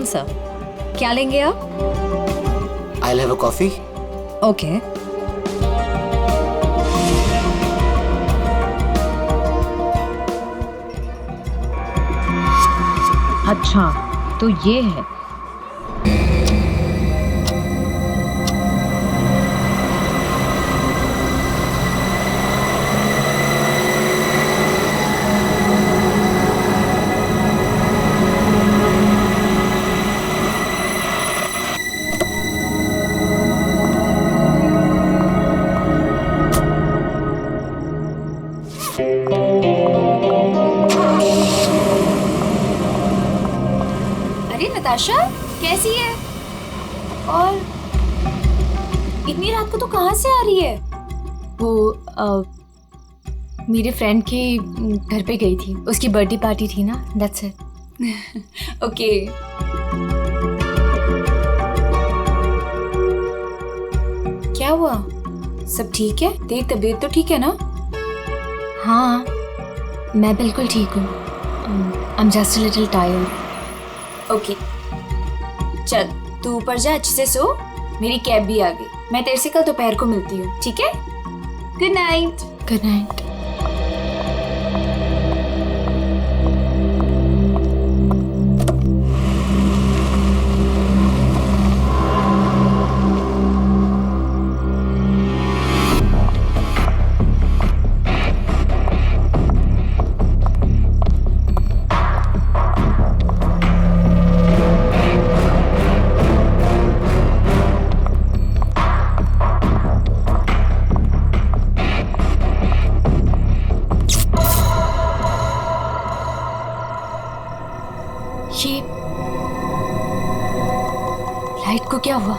sir. क्या लेंगे आप? I'll have a coffee. Okay. अच्छा, तो ये है। अरे नताशा, कैसी है? और इतनी रात को तो कहाँ से आ रही है? वो मेरे फ्रेंड के घर पे गई थी, उसकी बर्थडे पार्टी थी ना, दैट्स इट। ओके। क्या हुआ? सब ठीक है? तेरी तबीयत तो ठीक है ना? हाँ, मैं बिल्कुल ठीक हूँ। I am just a little tired. Okay, चल तू ऊपर जा, अच्छे से सो। मेरी कैब भी आ गई, मैं तेरे से कल दोपहर को मिलती हूँ, ठीक है? Good night. Good night. ये लाइट को क्या हुआ?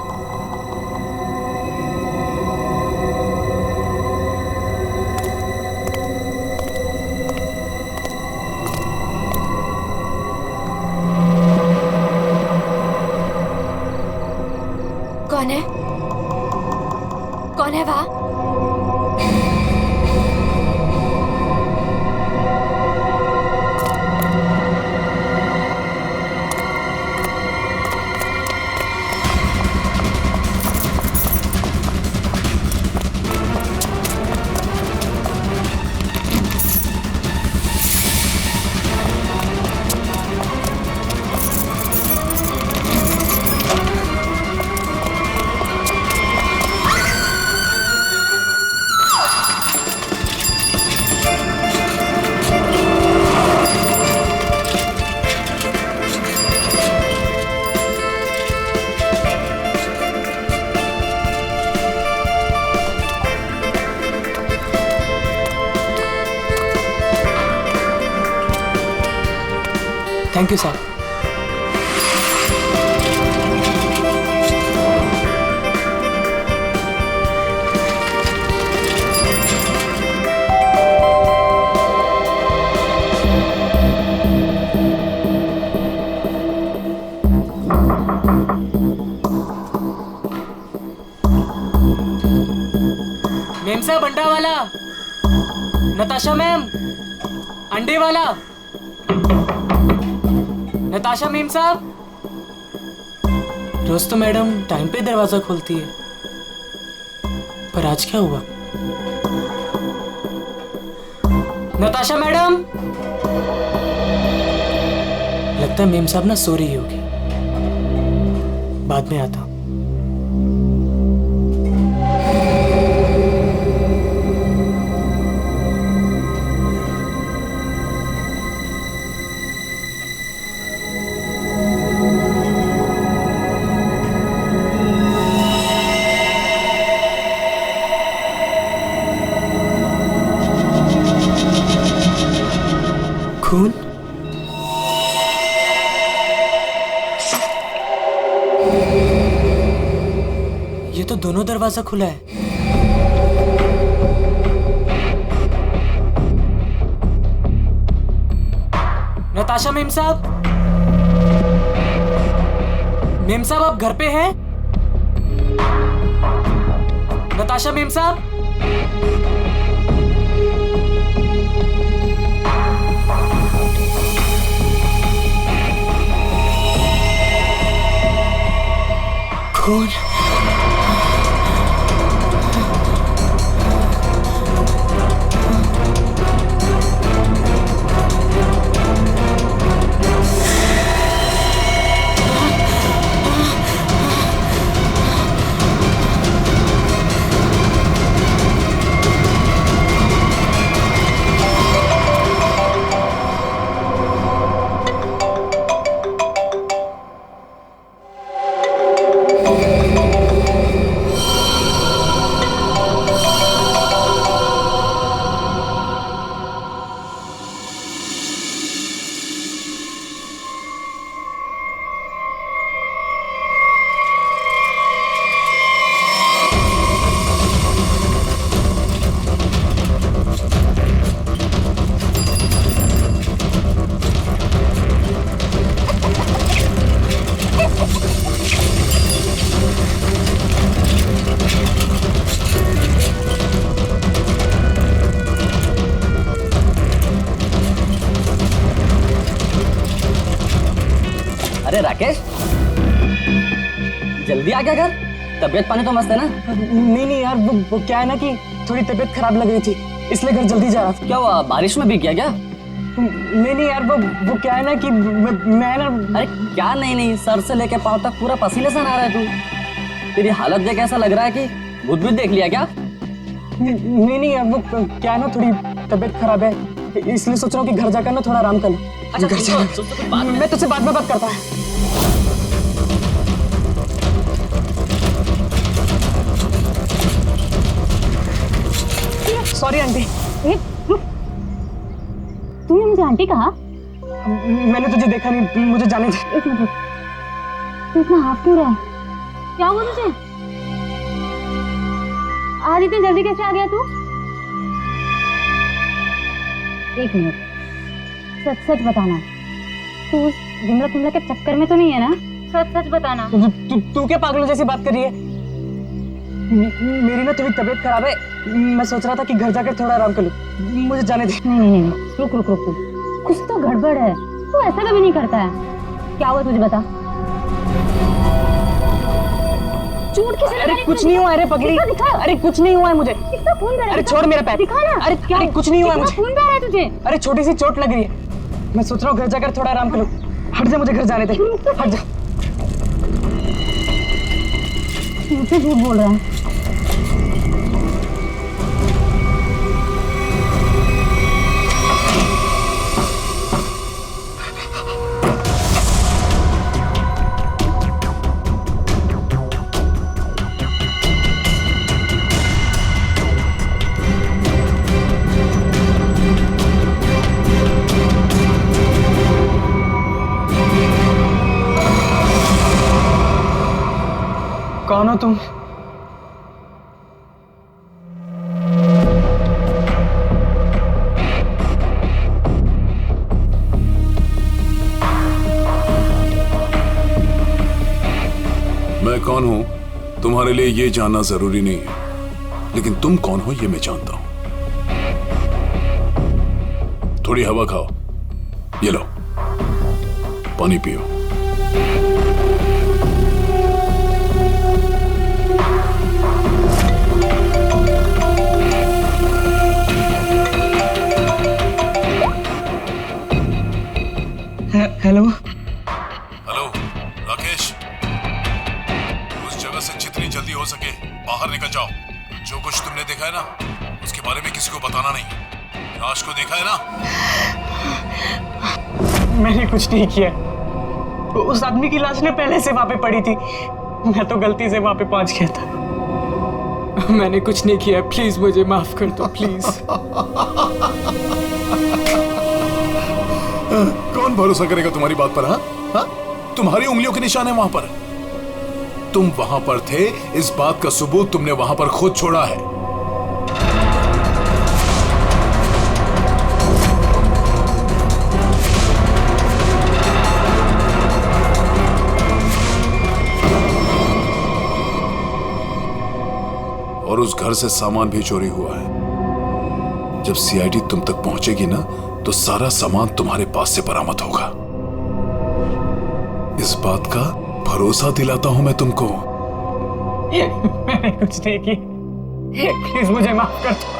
कौन है? कौन है वहां? Thank you, sir. मैम साहब, अंडा वाला। नताशा मैम, अंडे वाला। नताशा मैम साहब। रोज तो मैडम टाइम पे दरवाजा खोलती है, पर आज क्या हुआ? नताशा मैडम। लगता है मैम साहब ना सो रही होगी, बाद में आता हूं। खून? ये तो दोनों दरवाजा खुला है। नताशा मेम साहब, मेम साहब आप घर पे हैं? नताशा मेम साहब? खून। अरे राकेश, जल्दी आ गया घर। तबीयत पानी तो मस्त है ना? नहीं यार, वो क्या है ना कि थोड़ी तबीयत खराब लग रही थी, इसलिए घर जल्दी जा रहा था। क्या हुआ, बारिश में भीग गया क्या? नहीं यार, वो क्या है ना कि मैं ना। अरे क्या नहीं, सर से लेके पाँव तक पूरा पसीने से नहा रहा है तू। तेरी हालत देख ऐसा लग रहा है कि भूत भी देख लिया क्या? नहीं यार, वो क्या है ना, थोड़ी तबीयत खराब है, इसलिए सोच रहा हूँ कि घर जाकर ना थोड़ा आराम कर लूं। अच्छा, घर जा, मैं तुझसे बाद में बात करता हूँ। Sorry aunty. तूने मुझे आंटी कहा? मैंने तुझे देखा नहीं, मुझे जाने दे। एक मिनट, तू इतना हाफ क्यों रहा है? क्या हुआ तुझे? आज इतनी जल्दी कैसे आ गया तू? एक मिनट, सच सच बताना, तू उस विमला के चक्कर में तो नहीं है ना? सच सच बताना। तू क्या पागलों जैसी बात कर रही है? मेरी ना थोड़ी तबीयत खराब है, मैं सोच रहा था कि घर जाकर थोड़ा आराम कर लूं, मुझे जाने दे। नहीं, रुक, कुछ तो गड़बड़ है। तू ऐसा कभी नहीं करता है। क्या हुआ तुझे, बता। चोट किसे लगी? अरे कुछ नहीं हुआ, अरे पगली, अरे कुछ नहीं हुआ है मुझे। कितना खून बह रहा है? अरे छोड़ मेरा पैर, दिखा ना। अरे कुछ नहीं हुआ है मुझे। खून बह रहा है तुझे? अरे छोटी सी चोट लग रही है, मैं सोच रहा हूँ घर जाकर थोड़ा आराम कर लूं। हट जा, मुझे घर जाने दे, हट जा। मुझसे झूठ बोल रहा है। कौन हो तुम? मैं कौन हूं तुम्हारे लिए ये जानना जरूरी नहीं है, लेकिन तुम कौन हो ये मैं जानता हूं। थोड़ी हवा खाओ, ये लो पानी पियो। हेलो हेलो राकेश, उस जगह से जितनी जल्दी हो सके बाहर निकल जाओ। जो कुछ तुमने देखा है ना, उसके बारे में किसी को बताना नहीं। लाश को देखा है ना? मैंने कुछ नहीं किया, उस आदमी की लाश ने पहले से वहां पे पड़ी थी, मैं तो गलती से वहां पे पहुंच गया था। मैंने कुछ नहीं किया, प्लीज मुझे माफ कर दो, प्लीज। कौन भरोसा करेगा तुम्हारी बात पर? हाँ, तुम्हारी उंगलियों के निशान है वहां पर। तुम वहां पर थे, इस बात का सबूत तुमने वहां पर खुद छोड़ा है। और उस घर से सामान भी चोरी हुआ है। जब सीआईडी तुम तक पहुंचेगी ना, तो सारा सामान तुम्हारे पास से बरामद होगा। इस बात का भरोसा दिलाता हूं मैं तुमको। मैंने कुछ नहीं किया, प्लीज मुझे माफ कर दो।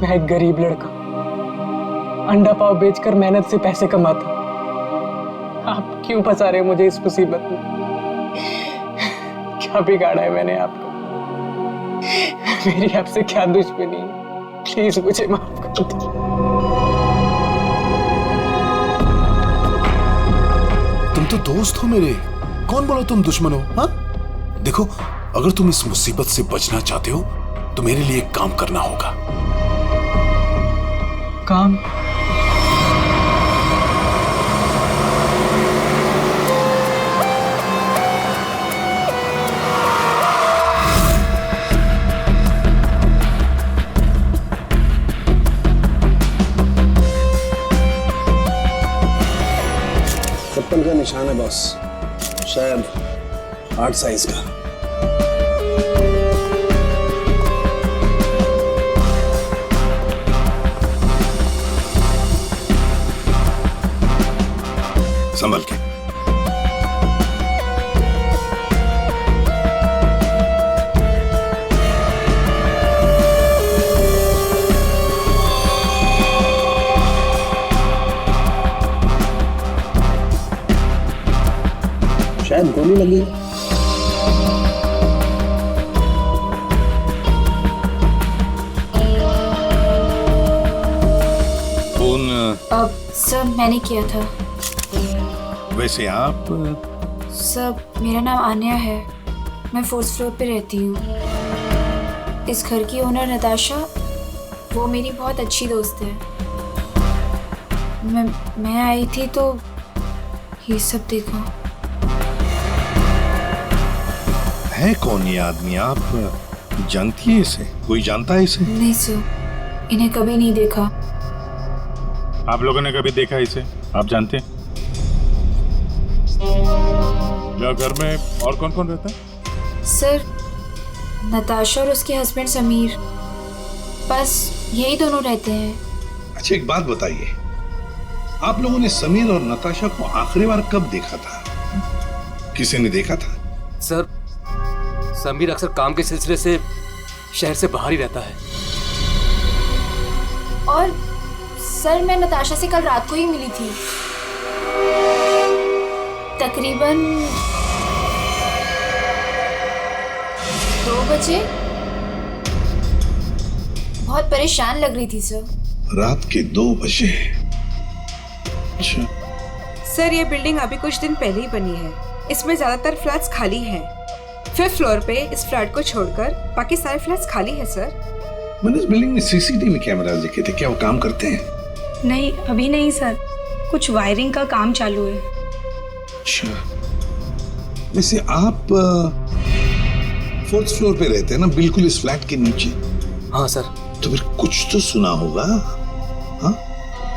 मैं एक गरीब लड़का, अंडा पाव बेचकर मेहनत से पैसे कमाता। आप क्यों फंसा रहे हो मुझे इस मुसीबत में? क्या बिगाड़ा है मैंने आपको? मेरी आपसे क्या दुश्मनी है? प्लीज मुझे माफ कर दो। तुम तो दोस्त हो मेरे, कौन बोला तुम दुश्मन हो? हाँ, देखो, अगर तुम इस मुसीबत से बचना चाहते हो तो मेरे लिए एक काम करना होगा। काम? चप्पल का निशान है बॉस, शायद 8 साइज का। संभल के। शायद गोली लगी। फोन अब सर मैंने किया था। वैसे आप सर मेरा नाम आन्या है, मैं 4th फ्लोर पे रहती हूँ। इस घर की ओनर नताशा, वो मेरी बहुत अच्छी दोस्त है। मैं आई थी तो ये सब देखा। है कौन ये आदमी? आप जानती है इसे? कोई जानता है इसे? नहीं सर, इन्हें कभी नहीं देखा। आप लोगों ने कभी देखा इसे? आप जानते हैं? या घर में और कौन कौन रहता है? सर नताशा और उसके हस्बैंड समीर, बस यही दोनों रहते हैं। अच्छा, एक बात बताइए, आप लोगों ने समीर और नताशा को आखिरी बार कब देखा था? किसी ने देखा था? सर समीर अक्सर काम के सिलसिले से शहर से बाहर ही रहता है। और सर मैं नताशा से कल रात को ही मिली थी, तकरीबन 2 बजे। बहुत परेशान लग रही थी सर। रात के 2 बजे? अच्छा। सर ये बिल्डिंग अभी कुछ दिन पहले ही बनी है, इसमें ज्यादातर फ्लैट्स खाली हैं। 5th फ्लोर पे इस फ्लैट को छोड़कर बाकी सारे फ्लैट्स खाली है सर। मैंने इस बिल्डिंग में सीसीटीवी कैमरास देखे थे, क्या वो काम करते हैं? नहीं अभी नहीं सर, कुछ वायरिंग का काम चालू है। अच्छा, वैसे आप 4th फ्लोर पे रहते हैं ना, बिल्कुल इस फ्लैट के नीचे? हाँ सर। तो फिर कुछ तो सुना होगा। हाँ,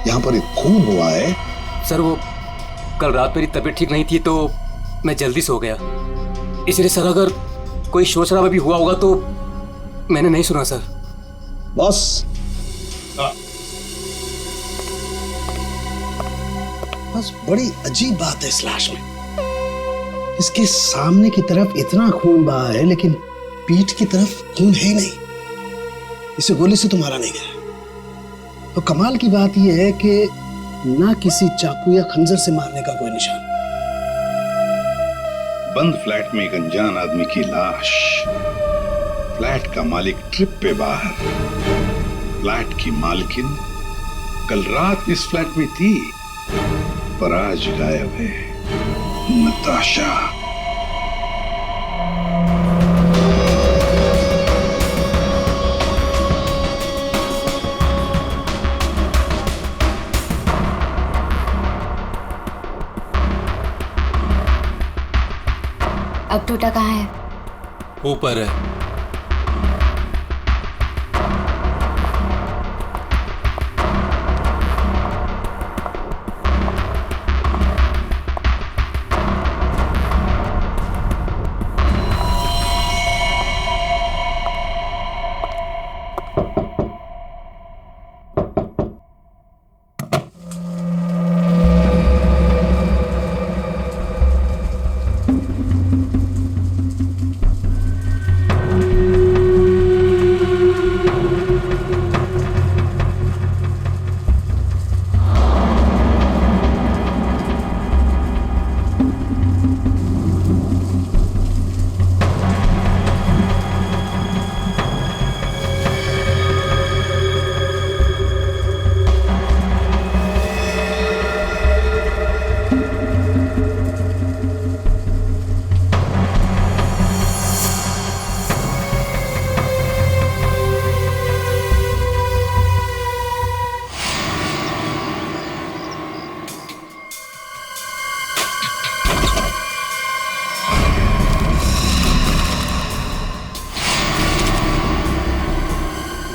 यहाँ पर एक खून हुआ है। सर वो कल रात मेरी तबीयत ठीक नहीं थी तो मैं जल्दी सो गया, इसलिए सर अगर कोई शोर शराबा भी हुआ होगा तो मैंने नहीं सुना सर। बॉस, बस बड़ी अजीब बात है इस लाश में। इसके सामने की तरफ इतना खून बहा है लेकिन पीठ की तरफ खून है ही नहीं। इसे गोली से तो मारा नहीं गया। तो कमाल की बात यह है कि ना किसी चाकू या खंजर से मारने का कोई निशान। बंद फ्लैट में एक अनजान आदमी की लाश, फ्लैट का मालिक ट्रिप पे बाहर, फ्लैट की मालकिन कल रात इस फ्लैट में थी पर आज गायब है। नताशा। अब टोटा कहाँ है? ऊपर है।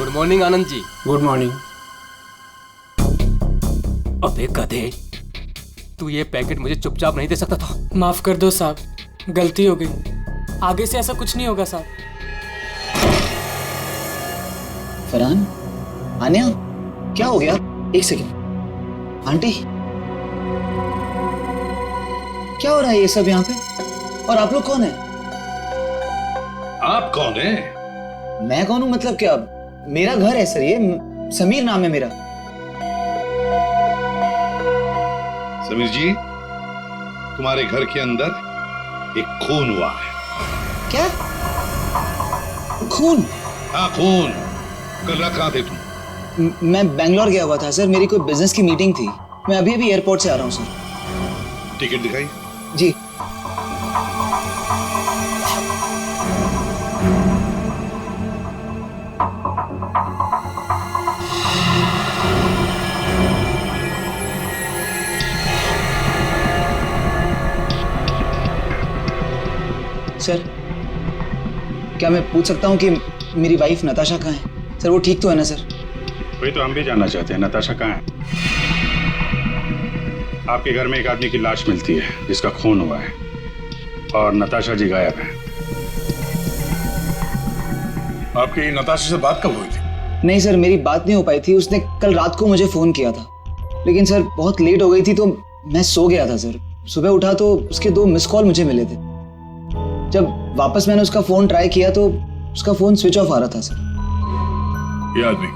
Good morning Anand ji. Good morning. अबे गधे, तू ये पैकेट मुझे चुपचाप नहीं दे सकता था? माफ कर दो साहब, गलती हो गई, आगे से ऐसा कुछ नहीं होगा साहब। फरहान, आन्या, क्या हो गया? एक सेकंड। आंटी, क्या हो रहा है ये सब यहाँ पे? और आप लोग कौन है? आप कौन है? मैं कौन हूँ मतलब क्या? मेरा घर है सर, ये समीर नाम है मेरा। समीर जी, तुम्हारे घर के अंदर एक खून हुआ है। क्या? खून? हाँ, खून। कल रात कहाँ थे तुम? मैं बैंगलोर गया हुआ था सर, मेरी कोई बिजनेस की मीटिंग थी। मैं अभी अभी एयरपोर्ट से आ रहा हूँ सर। टिकट दिखाई। जी। सर, क्या मैं पूछ सकता हूँ कि मेरी वाइफ नताशा कहाँ है? सर, वो ठीक तो है ना सर? वही तो हम भी जानना चाहते हैं, नताशा कहाँ है? आपके घर में एक आदमी की लाश मिलती है जिसका खून हुआ है, और नताशा जी गायब है। आपकी नताशा से बात कब हुई थी? नहीं सर, मेरी बात नहीं हो पाई थी। उसने कल रात को मुझे फोन किया था, लेकिन सर बहुत लेट हो गई थी तो मैं सो गया था सर। सुबह उठा तो उसके 2 मिस कॉल मुझे मिले थे। जब वापस मैंने उसका फोन ट्राई किया तो उसका फोन स्विच ऑफ आ रहा था सर। ये आदमी,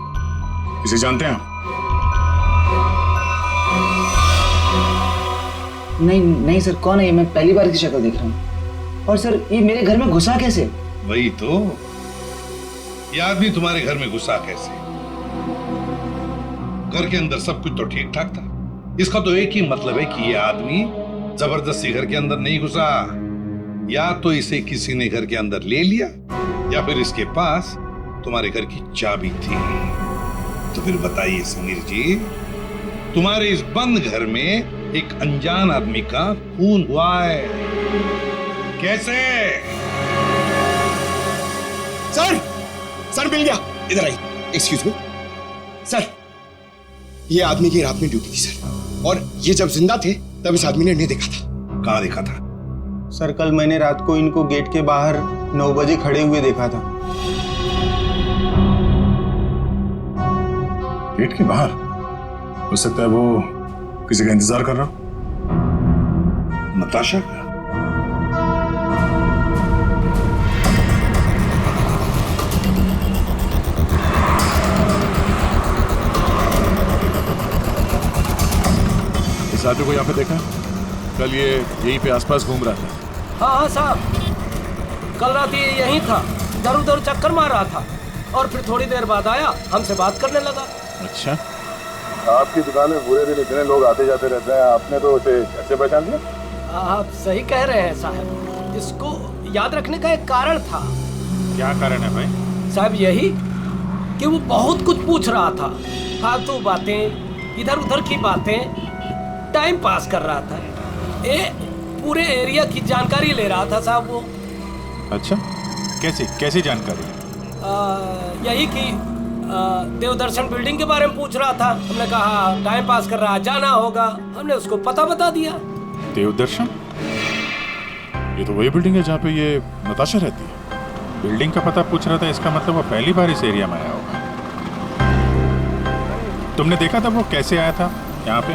इसे जानते हैं आप? नहीं सर, कौन है ये? मैं पहली बार इसकी शक्ल देख रहा हूँ। और सर, ये मेरे घर में घुसा कैसे? वही तो, ये आदमी तुम्हारे घर में घुसा कैसे? घर के अंदर सब कुछ तो ठीक ठाक था। इसका तो एक ही मतलब है कि ये आदमी जबरदस्ती घर के अंदर नहीं घुसा। या तो इसे किसी ने घर के अंदर ले लिया, या फिर इसके पास तुम्हारे घर की चाबी थी। तो फिर बताइए समीर जी, तुम्हारे इस बंद घर में एक अनजान आदमी का खून हुआ है, कैसे? सर मिल गया। इधर आइए। एक्सक्यूज मी सर, ये आदमी की रात में ड्यूटी थी सर, और ये जब जिंदा थे तब इस आदमी ने इन्हें देखा था। कहाँ देखा था? सर, कल मैंने रात को इनको गेट के बाहर 9 बजे खड़े हुए देखा था। गेट के बाहर? हो सकता है वो किसी का इंतजार कर रहा हो। नताशा का? इस आदमी को यहाँ पे देखा? कल ये यहीं पे आसपास घूम रहा था। हाँ साहब, कल रात ये यहीं था, इधर उधर चक्कर मार रहा था, और फिर थोड़ी देर बाद आया, हमसे बात करने लगा। अच्छा, आपकी दुकान में पूरे दिन इतने लोग आते जाते रहते हैं, आपने तो उसे कैसे पहचान लिया? आप सही कह रहे हैं साहब, इसको याद रखने का एक कारण था। क्या कारण है भाई? साहब यही कि वो बहुत कुछ पूछ रहा था, फालतू बातें, इधर उधर की बातें, टाइम पास कर रहा था। पूरे एरिया की जानकारी ले रहा था साहब वो। अच्छा, कैसी जानकारी? यही कि देवदर्शन बिल्डिंग के बारे में पूछ रहा था। हमने कहा टाइम पास कर रहा, जाना होगा। हमने उसको पता बता दिया। देवदर्शन? ये तो वही बिल्डिंग है जहाँ पे ये नताशा रहती है। बिल्डिंग का पता पूछ रहा था, इसका मतलब वो पहली बार इस एरिया में आया होगा। तुमने देखा था वो कैसे आया था यहाँ पे?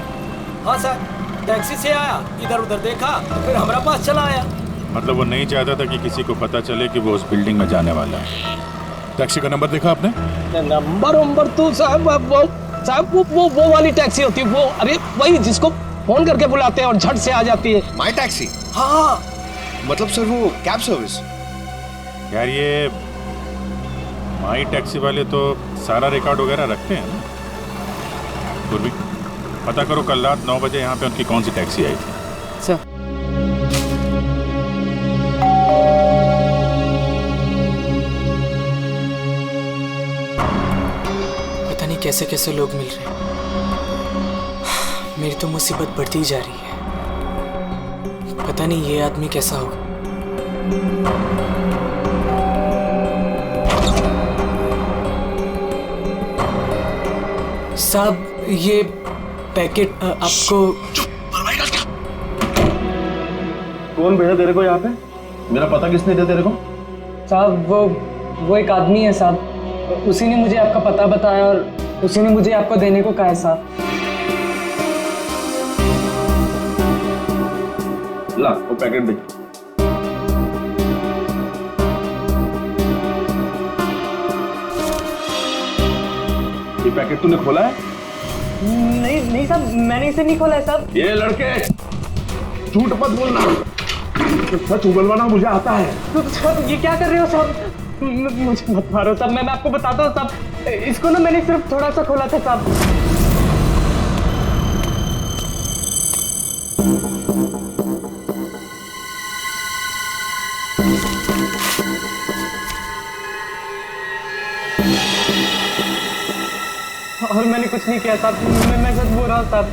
हाँ सर, टैक्सी से आया, इधर उधर देखा, फिर हमारे पास चला आया। मतलब वो नहीं चाहता था कि किसी को पता चले कि वो उस बिल्डिंग में जाने वाला है। टैक्सी का नंबर देखा आपने? नंबर तो साहब वो वाली टैक्सी होती है वो, अरे वही जिसको फोन करके बुलाते हैं और झट से आ जाती है। माई टैक्सी? हाँ। मतलब सर वो कैब सर्विस? यार ये माई टैक्सी वाले तो सारा रिकॉर्ड वगैरह रखते हैं ना। पूर्वी, पता करो कल रात 9 बजे यहाँ पे उनकी कौन सी टैक्सी आई थी। सर, पता नहीं कैसे कैसे लोग मिल रहे हैं। मेरी तो मुसीबत बढ़ती ही जा रही है। पता नहीं ये आदमी कैसा होगा। साहब ये पैकेट आपको कौन भेजा तेरे को यहाँ पे? मेरा पता किसने दिया तेरे को? साहब वो एक आदमी है साहब, उसी ने मुझे आपका पता बताया और उसी ने मुझे आपको देने को कहा है साहब। ला वो पैकेट दे। ये पैकेट तूने खोला है? नहीं साहब, मैंने इसे नहीं खोला है साहब। ये लड़के झूठ मत बोलना, सच उगलवाना मुझे आता है। तो साहब ये क्या कर रहे हो साहब? मुझे मत मारो साहब, मैं आपको बताता हूँ साहब, इसको ना मैंने सिर्फ थोड़ा सा खोला था साहब। और मैंने कुछ नहीं किया साहब, मैं सच बोल रहा हूँ साहब।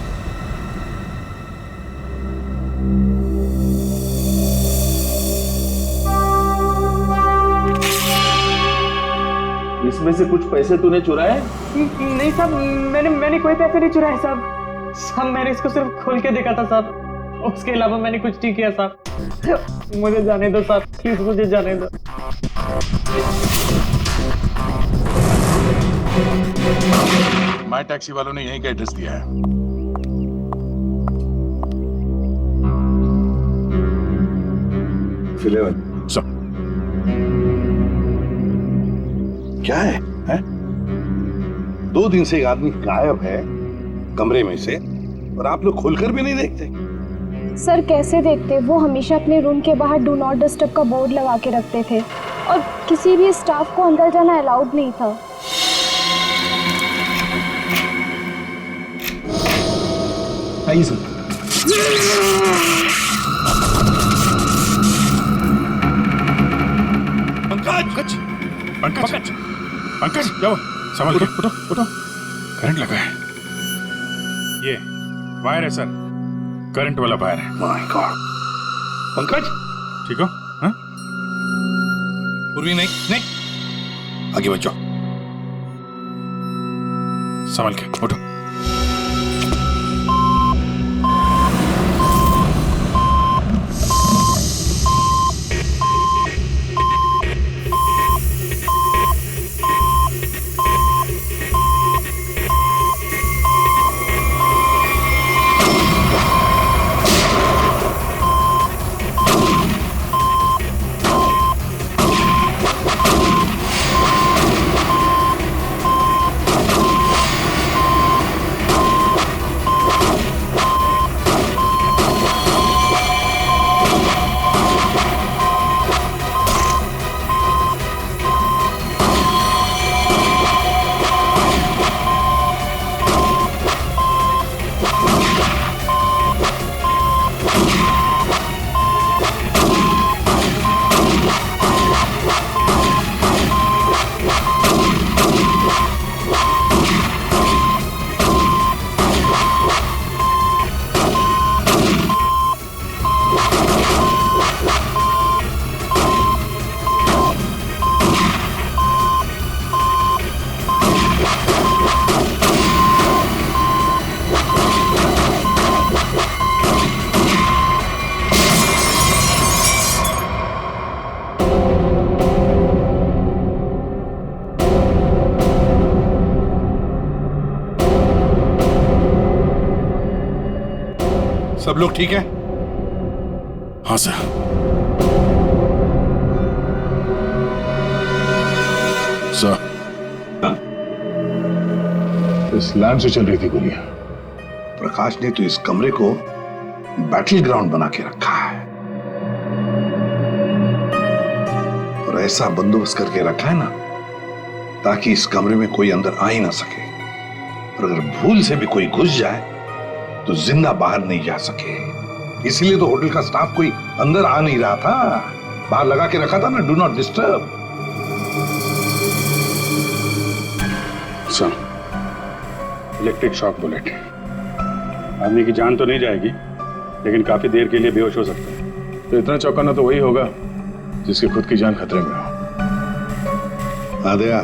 इसमें से कुछ पैसे तूने चुराए? नहीं साहब, मैंने कोई पैसे नहीं चुराए साहब। साहब मैंने इसको सिर्फ खोल के देखा था साहब, उसके अलावा मैंने कुछ नहीं किया साहब। मुझे जाने दो साहब, प्लीज मुझे जाने दो। माई टैक्सी वालों ने यहीं का एड्रेस दिया है। सब क्या है? 2 दिन से एक आदमी गायब है कमरे में से, और आप लोग खोलकर भी नहीं देखते। सर कैसे देखते, वो हमेशा अपने रूम के बाहर डू नॉट डिस्टर्ब का बोर्ड लगा के रखते थे और किसी भी स्टाफ को अंदर जाना अलाउड नहीं था। आइए सर। पंकज, पंकज, पंकज, जाओ, संभल के, उठो, उठो, करंट लगा है। ये वायर है सर, करंट वाला वायर है। My God. पंकज, ठीक हो? हाँ? पूर्वी नहीं, नहीं, आगे बचो, संभल के, उठो। सब लोग ठीक है? हाँ सर। सर, इस लैंड से चल रही थी गोलियां। प्रकाश ने तो इस कमरे को बैटल ग्राउंड बना के रखा है और ऐसा बंदोबस्त करके रखा है ना ताकि इस कमरे में कोई अंदर आ ही ना सके, और अगर भूल से भी कोई घुस जाए तो जिंदा बाहर नहीं जा सके। इसलिए तो होटल का स्टाफ कोई अंदर आ नहीं रहा था, बाहर लगा के रखा था ना, do not disturb. Sir, electric shock bullet, आदमी की जान तो नहीं जाएगी लेकिन काफी देर के लिए बेहोश हो सकता है। तो इतना चौंकाना तो वही होगा जिसकी खुद की जान खतरे में हो। आदिया,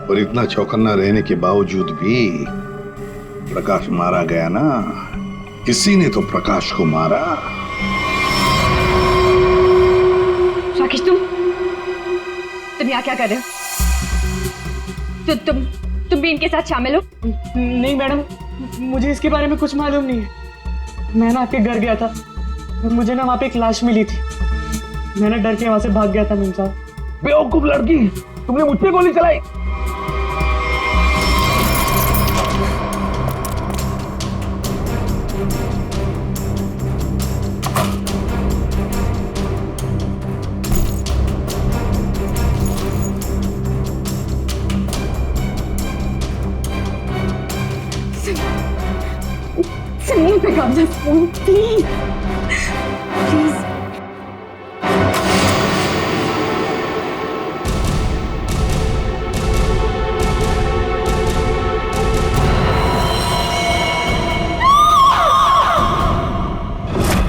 और इतना चौकन्ना रहने के बावजूद भी प्रकाश मारा गया ना। किसी ने तो प्रकाश को मारा। राकेश, तुम यहाँ क्या कर रहे हो? तुम भी इनके साथ शामिल हो? नहीं मैडम, मुझे इसके बारे में कुछ मालूम नहीं है। मैं ना आपके घर गया था, मुझे ना वहाँ पे एक लाश मिली थी। मैंने डर के वहाँ से भाग गया था। मेम साहब। बेवकूफ लड़की, तुमने मुझ पे गोली चलाई। Sunil, pick up this phone, please. Please.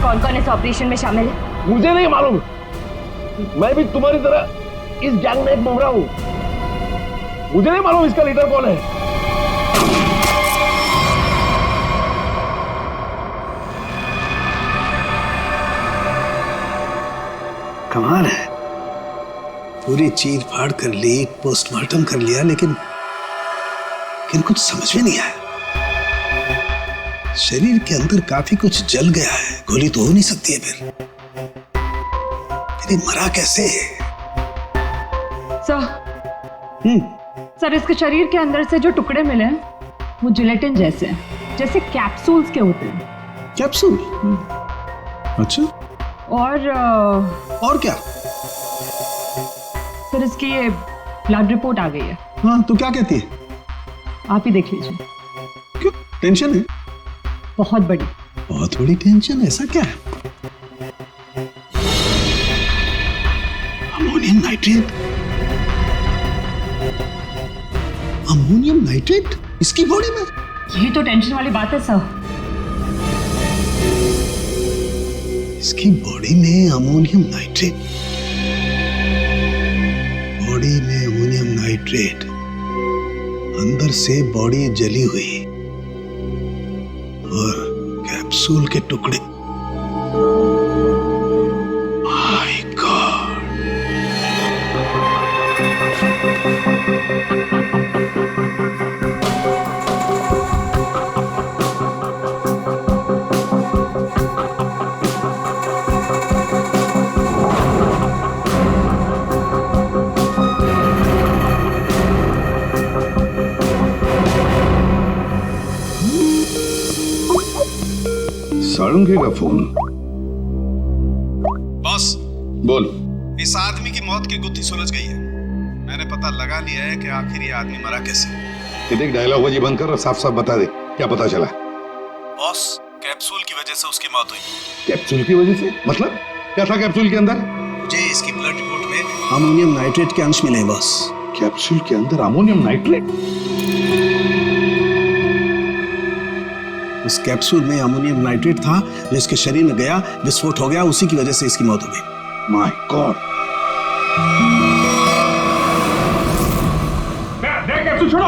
कौन-कौन इस ऑपरेशन में शामिल है? मुझे नहीं मालूम। मैं भी तुम्हारी तरह इस गैंग में एक मुखरा हूँ। मुझे नहीं मालूम इसका लीडर कौन है। कमाल है, पूरी चीर फाड़ कर ली, पोस्टमार्टम कर लिया, लेकिन कुछ समझ में नहीं आया। शरीर के अंदर काफी कुछ जल गया है, गोली तो हो नहीं सकती है फिर ये मरा कैसे? सर, इसके शरीर के अंदर से जो टुकड़े मिले हैं वो जिलेटिन जैसे हैं, जैसे कैप्सूल्स के होते हैं। कैप्सूल? अच्छा। और क्या? सर, इसकी ये ब्लड रिपोर्ट आ गई है। हाँ, तो क्या कहती है? आप ही देख लीजिए। क्यों, टेंशन है? बहुत बड़ी। बहुत बड़ी टेंशन? ऐसा क्या है? Ammonium nitrate? अमोनियम नाइट्रेट इसकी बॉडी में? यही तो टेंशन वाली बात है सर। इसकी बॉडी में अमोनियम नाइट्रेट? बॉडी में अमोनियम नाइट्रेट, अंदर से बॉडी जली हुई और कैप्सूल के टुकड़े। My God! साळुंखे का फोन। बॉस, बोल। इस आदमी की मौत की गुत्थी सुलझ गई है। मैंने पता लगा लिया है कि आखिर ये आदमी मरा कैसे। ये देख, डायलॉग बाजी बंद कर और साफ साफ बता दे, क्या पता चला? बॉस, कैप्सूल की वजह से उसकी मौत हुई। कैप्सूल की वजह से? मतलब क्या था कैप्सूल के अंदर? मुझे इसकी ब्लड रिपोर्ट में अमोनियम नाइट्रेट के अंश मिले बॉस। कैप्सूल के अंदर अमोनियम नाइट्रेट? उस कैप्सूल में अमोनियम नाइट्रेट था जो इसके शरीर में गया, विस्फोट हो गया, उसी की वजह से इसकी मौत हो गई। My God! कैप्सूल छोड़ो!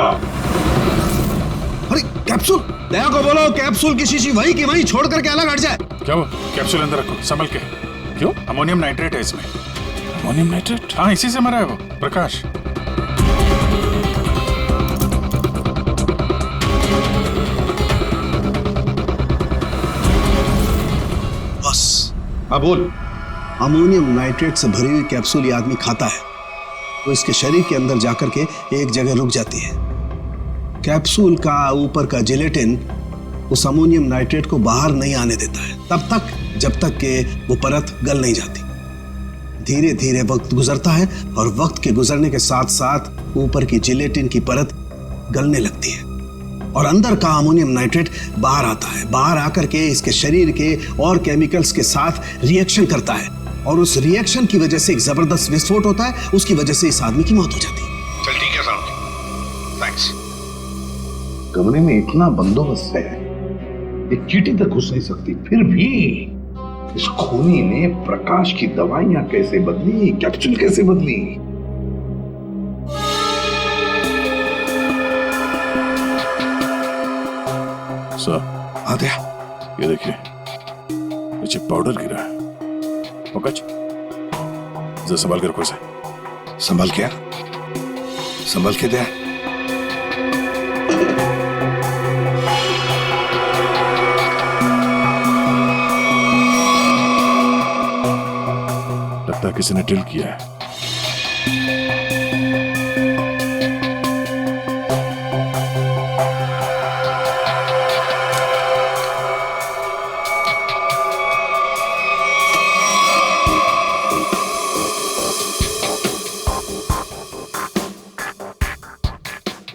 अरे कैप्सूल! दया को बोलो कैप्सूल की शीशी वही की वही छोड़ करके अलग हट जाए। क्या वो? कैप्सूल अंदर रखो, संभल के। क्यों? अमोनियम नाइट्रेट है इसमें। Ammonium nitrate? हाँ, इसी से मरा है वो प्रकाश। हाँ बोल। अमोनियम नाइट्रेट से भरी हुई कैप्सूल ये आदमी खाता है तो इसके शरीर के अंदर जाकर के एक जगह रुक जाती है। कैप्सूल का ऊपर का जिलेटिन उस अमोनियम नाइट्रेट को बाहर नहीं आने देता है तब तक जब तक कि वो परत गल नहीं जाती। धीरे धीरे वक्त गुजरता है और वक्त के गुजरने के साथ साथ ऊपर की जिलेटिन की परत गलने लगती है और अंदर का अमोनियम नाइट्रेट बाहर आता है। बाहर आकर के इसके शरीर के और केमिकल्स के साथ रिएक्शन करता है और उस रिएक्शन की वजह से एक जबरदस्त विस्फोट होता है। उसकी वजह से इस आदमी की मौत हो जाती है। चल ठीक है साहब, थैंक्स। कमरे में इतना बंदोबस्त है, एक चींटी तक घुस नहीं सकती, फिर भी इस खूनी ने प्रकाश की दवाइयां कैसे बदली, कैप्सूल कैसे बदली? सर हाँ दे। ये देखिए, नीचे पाउडर गिरा है। पंकज, जरा संभाल कर रखो इसे। संभाल के संभाल के दे। लगता है किसी ने ड्रिल किया है।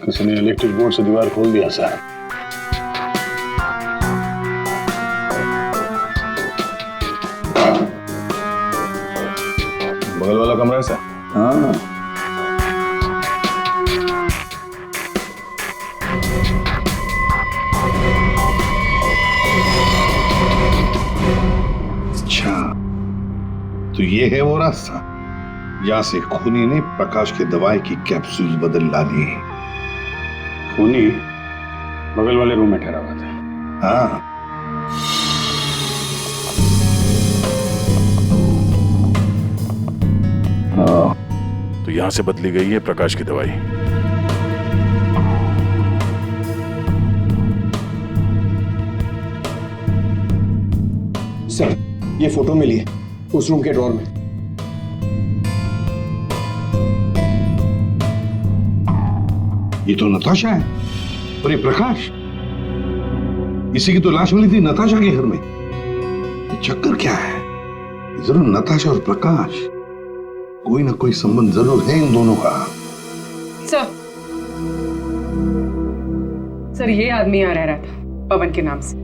किसी ने इलेक्ट्रिक बोर्ड से दीवार खोल दिया सर। बगल वाला कमरा है सर। हाँ, अच्छा तो ये है वो रास्ता जहां से खूनी ने प्रकाश के दवाई की कैप्सूल बदल डाली। खूनी बगल वाले रूम में ठहरा हुआ था। हाँ, तो यहां से बदली गई है प्रकाश की दवाई। सर ये फोटो मिली है उस रूम के ड्रॉर में। ये तो नताशा है और ये प्रकाश, इसी की तो लाश मिली थी नताशा के घर में। ये चक्कर क्या है? जरूर नताशा और प्रकाश कोई ना कोई संबंध जरूर है इन दोनों का। सर ये आदमी यहाँ रह रहा था पवन के नाम से।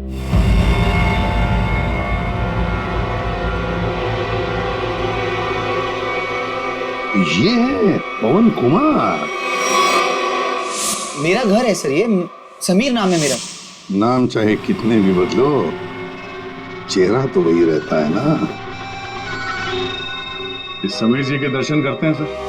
ये है पवन कुमार। मेरा घर है सर, ये समीर नाम है मेरा। नाम चाहे कितने भी बदलो, चेहरा तो वही रहता है ना। इस समीर जी के दर्शन करते हैं सर।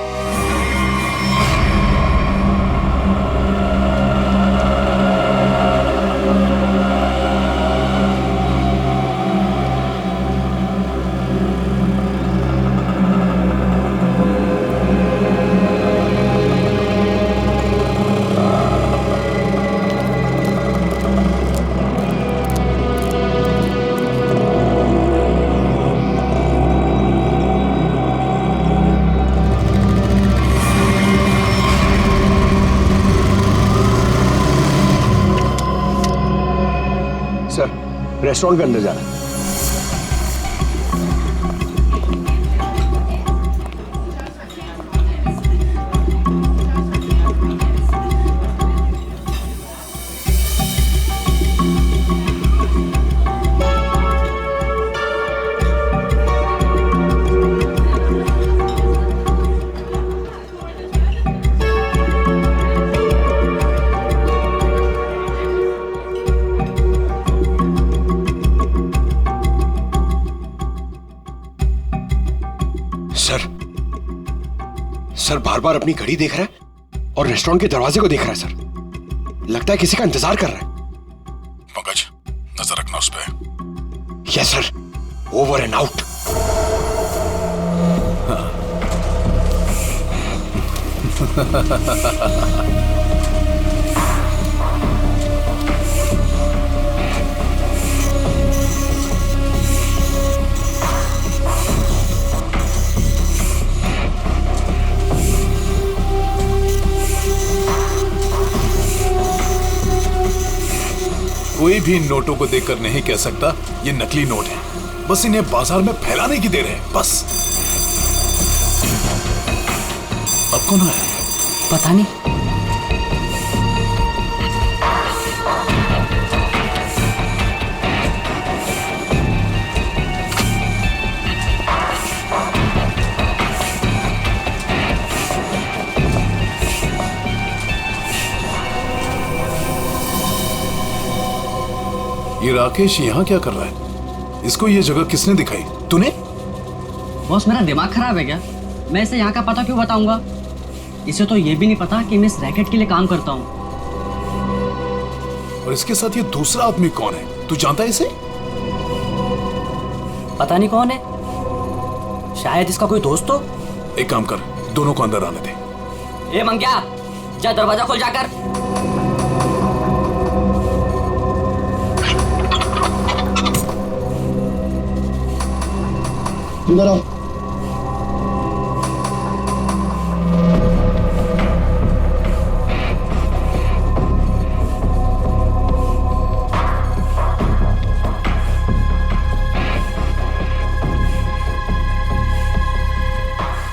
रेस्टोरेंट के अंदर जा रहा है। सर बार बार अपनी घड़ी देख रहा है और रेस्टोरेंट के दरवाजे को देख रहा है सर। लगता है किसी का इंतजार कर रहा है। पंकज, नजर रखना उस पे। Yes sir, over and out. कोई भी नोटों को देखकर नहीं कह सकता ये नकली नोट है। बस इन्हें बाजार में फैलाने की देर है, बस। अब कौन आया? पता नहीं। ये राकेश यहाँ क्या कर रहा है? इसको ये जगह किसने दिखाई? तूने? बॉस, मेरा दिमाग खराब है क्या? मैं इसे यहाँ का पता क्यों बताऊंगा? इसे तो ये भी नहीं पता कि मैं इस रैकेट के लिए काम करता हूँ। और इसके साथ ये दूसरा आदमी कौन है? तू जानता है इसे? पता नहीं कौन है, शायद इसका कोई दोस्त हो। एक काम कर, दोनों को अंदर आने दे। ए मंग्या, जा दरवाजा खोल जाकर। अंदर आओ।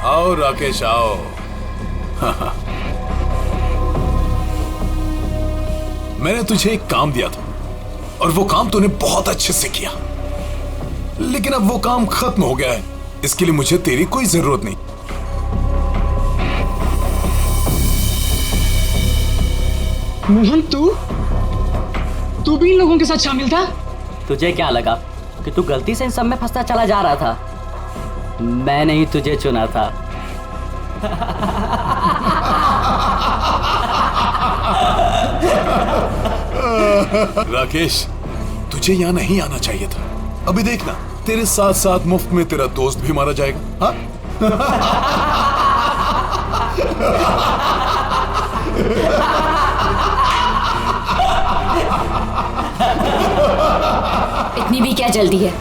आओ राकेश आओ। मैंने तुझे एक काम दिया था और वो काम तूने बहुत अच्छे से किया, लेकिन अब वो काम खत्म हो गया है। इसके लिए मुझे तेरी कोई जरूरत नहीं। मोहन, तू भी इन लोगों के साथ शामिल था? तुझे क्या लगा कि तू गलती से इन सब में फंसता चला जा रहा था? मैंने ही तुझे चुना था। राकेश, तुझे यहाँ नहीं आना चाहिए था। अभी देखना, तेरे साथ साथ मुफ्त में तेरा दोस्त भी मारा जाएगा। हाँ? इतनी भी क्या जल्दी है?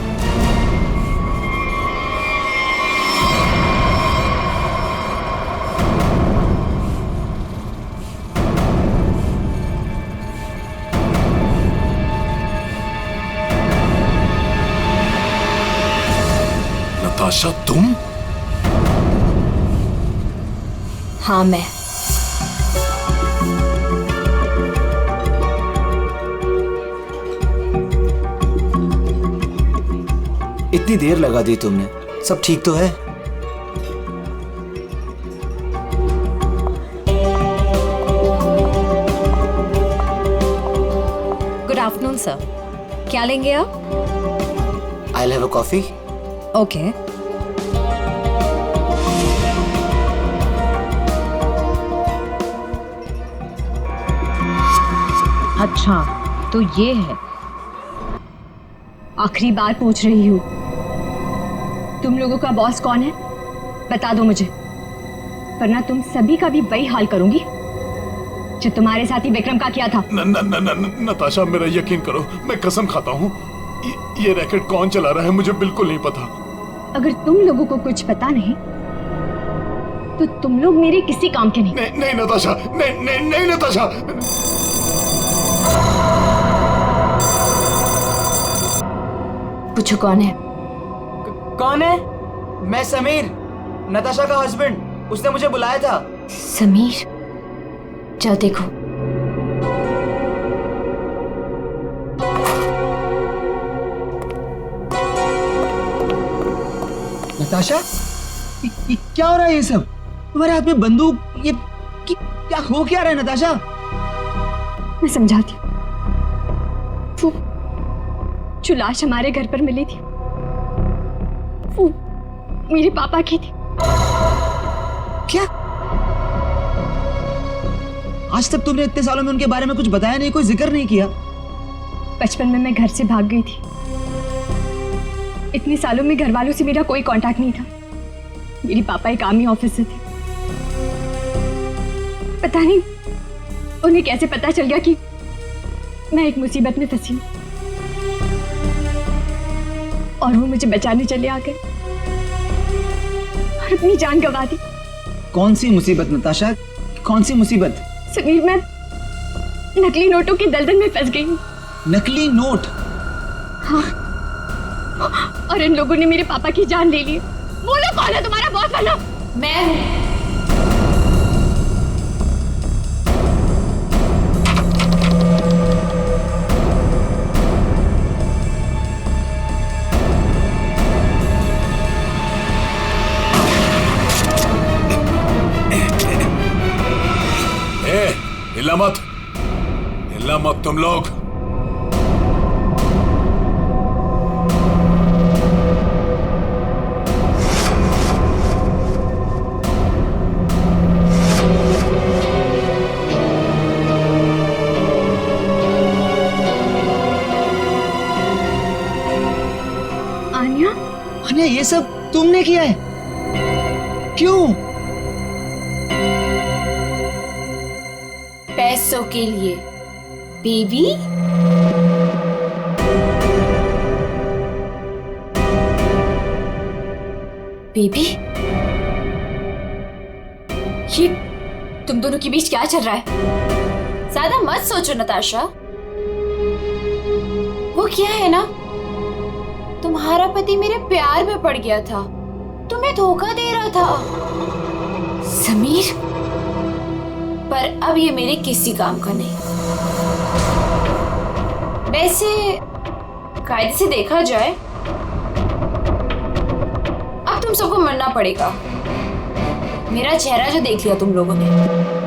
नताशा, तुम? हाँ, मैं। इतनी देर लगा दी तुमने, सब ठीक तो है? गुड आफ्टरनून सर, क्या लेंगे आप? I have a coffee. Okay. अच्छा, तो ये है। आखिरी बार पूछ रही हूँ, तुम लोगों का बॉस कौन है? बता दो मुझे, वरना तुम सभी का भी वही हाल करूंगी जो तुम्हारे साथी विक्रम का किया था। नताशा, मेरा यकीन करो, मैं कसम खाता हूँ, ये रैकेट कौन चला रहा है मुझे बिल्कुल नहीं पता। अगर तुम लोगों को कुछ पता नहीं तो तुम लोग मेरे किसी काम के नहीं। नहीं नताशा, नहीं नताशा। पूछो कौन है? कौन है? मैं समीर, नताशा का हस्बैंड। उसने मुझे बुलाया था। समीर, जाओ देखो। नताशा, ये क्या हो रहा है? ये सब तुम्हारे हाथ में बंदूक, ये क्या हो क्या रहा है नताशा? मैं समझाती हूँ। वो जो लाश हमारे घर पर मिली थी वो मेरे पापा की थी। क्या? आज तक तुमने इतने सालों में उनके बारे में कुछ बताया नहीं, कोई जिक्र नहीं किया। बचपन में मैं घर से भाग गई थी। इतने सालों में घर वालों से मेरा कोई कांटेक्ट नहीं था। मेरे पापा एक आर्मी ऑफिसर थे। पता नहीं उन्हें कैसे पता चल गया कि मैं एक मुसीबत में फंसी हूं और वो मुझे बचाने चले आ गए और अपनी जान गंवा दी। कौन सी मुसीबत नताशा, कौन सी मुसीबत? समीर, मैं नकली नोटों की दलदल में फंस गई हूँ। नकली नोट? हाँ, और इन लोगों ने मेरे पापा की जान ले ली। बोलो कौन है तुम्हारा बॉस? वाला मैं हूँ। हिलना मत तुम लोग। ये सब तुमने किया है? क्यों? पैसों के लिए बेबी। बेबी, ये तुम दोनों के बीच क्या चल रहा है? ज्यादा मत सोचो नताशा। वो क्या है ना, तुम्हारा पति मेरे प्यार में पड़ गया था, तुम्हें धोखा दे रहा था समीर, पर अब ये मेरे किसी काम का नहीं। वैसे कायदे से देखा जाए अब तुम सबको मरना पड़ेगा। मेरा चेहरा जो देख लिया तुम लोगों ने।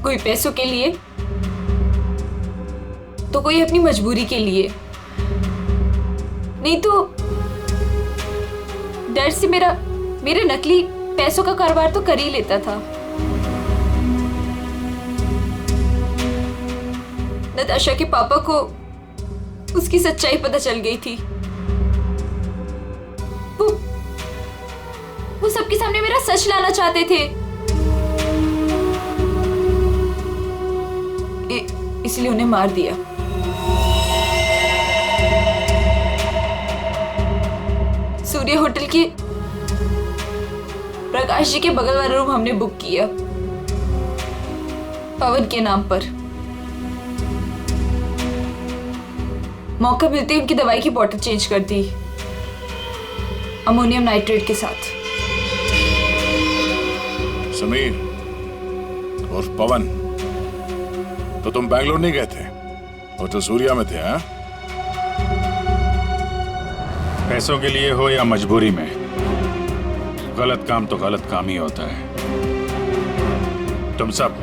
कोई पैसों के लिए तो कोई अपनी मजबूरी के लिए, नहीं तो डर से मेरे नकली पैसों का कारोबार तो कर ही लेता था। नताशा के पापा को उसकी सच्चाई पता चल गई थी। वो सबके सामने मेरा सच लाना चाहते थे, इसलिए उन्हें मार दिया। सूर्य होटल के प्रकाश जी के बगल वाला रूम हमने बुक किया पवन के नाम पर। मौका मिलते ही उनकी दवाई की बोतल चेंज कर दी अमोनियम नाइट्रेट के साथ। समीर और पवन, तो तुम बैंगलोर नहीं गए थे, वो तो सूर्या में थे। हाँ? पैसों के लिए हो या मजबूरी में, गलत काम तो गलत काम ही होता है। तुम सब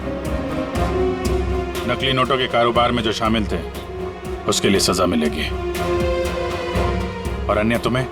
नकली नोटों के कारोबार में जो शामिल थे उसके लिए सजा मिलेगी, और अन्य तुम्हें